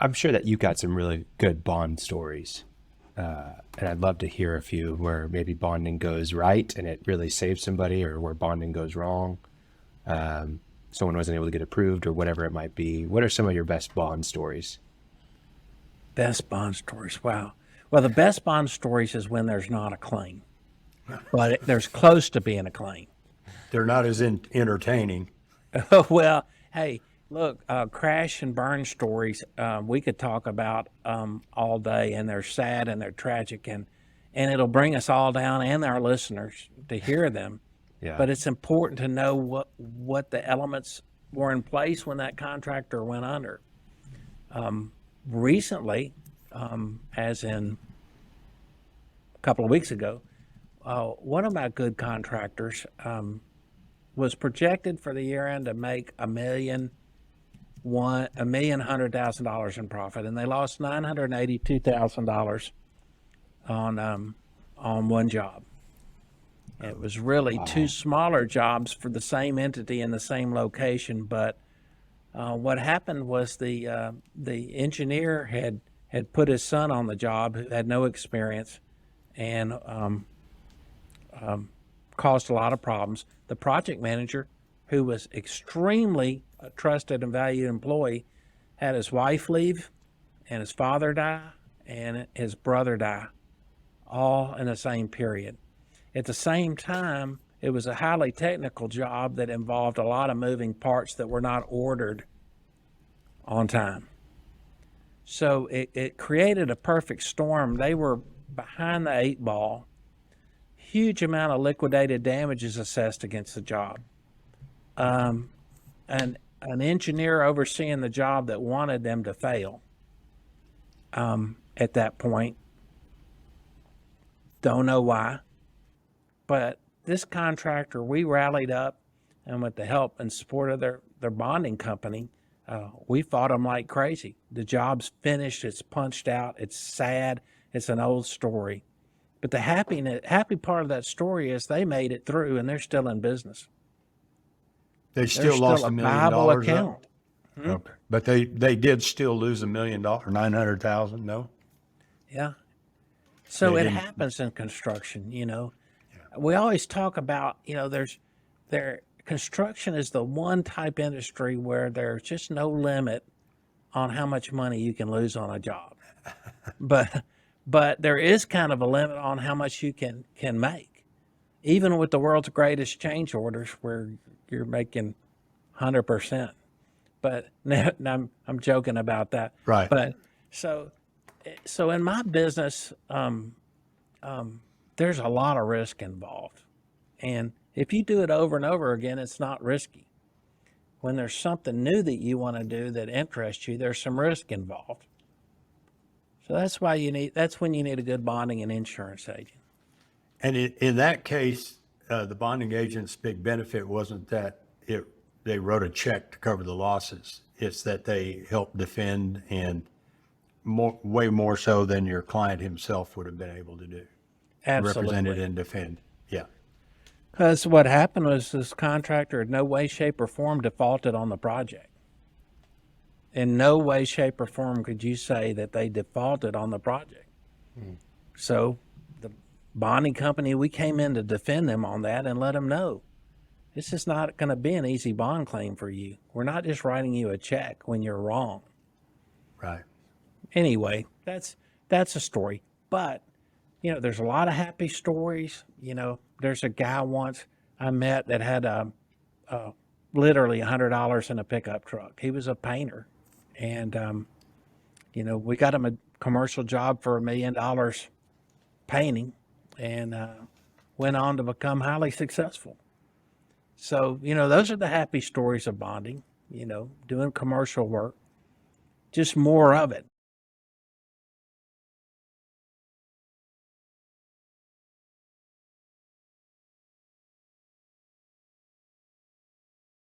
I'm sure that you got some really good bond stories. And I'd love to hear a few where maybe bonding goes right and it really saves somebody, or where bonding goes wrong. Someone wasn't able to get approved or whatever it might be. What are some of your best bond stories? Best bond stories. Wow. Well, the best bond stories is when there's not a claim, but there's close to being a claim. They're not as entertaining. Well, hey, look, crash and burn stories we could talk about all day, and they're sad and they're tragic, and it'll bring us all down and our listeners to hear them. Yeah. But it's important to know what the elements were in place when that contractor went under. Recently, as in a couple of weeks ago, one of my good contractors was projected for the year end to make $1,100,000 in profit, and they lost $982,000 on one job. It was really two smaller jobs for the same entity in the same location, but what happened was the engineer had put his son on the job who had no experience, and caused a lot of problems. The project manager, who was extremely a trusted and valued employee, had his wife leave, and his father die, and his brother die, all in the same period. At the same time, it was a highly technical job that involved a lot of moving parts that were not ordered on time. So it created a perfect storm. They were behind the eight ball. Huge amount of liquidated damages assessed against the job. An engineer overseeing the job that wanted them to fail at that point. Don't know why. But this contractor, we rallied up, and with the help and support of their bonding company, we fought them like crazy. The job's finished. It's punched out. It's sad. It's an old story. But the happy part of that story is they made it through, and they're still in business. They They're still still lost a $1 million. viable account. Okay. But they did still lose $1 million, 900,000. No. Yeah. So They it didn't- happens in construction, you know. We always talk about, you know, construction is the one type industry where there's just no limit on how much money you can lose on a job. But there is kind of a limit on how much you can make. Even with the world's greatest change orders where you're making 100%. But now, I'm joking about that. Right. But so in my business, there's a lot of risk involved. And if you do it over and over again, it's not risky. When there's something new that you want to do that interests you, there's some risk involved. So that's when you need a good bonding and insurance agent. And in that case, the bonding agent's big benefit wasn't that they wrote a check to cover the losses. It's that they helped defend, and way more so than your client himself would have been able to do. Absolutely. Represented and defend. Yeah. Because what happened was this contractor in no way, shape, or form defaulted on the project. In no way, shape, or form could you say that they defaulted on the project. So the bonding company, we came in to defend them on that and let them know this is not going to be an easy bond claim for you. We're not just writing you a check when you're wrong. Right. Anyway, that's a story. But, you know, there's a lot of happy stories. You know, there's a guy once I met that had literally $100 in a pickup truck. He was a painter. And, you know, we got him a commercial job for $1 million painting, and went on to become highly successful. So, you know, those are the happy stories of bonding, you know, doing commercial work, just more of it.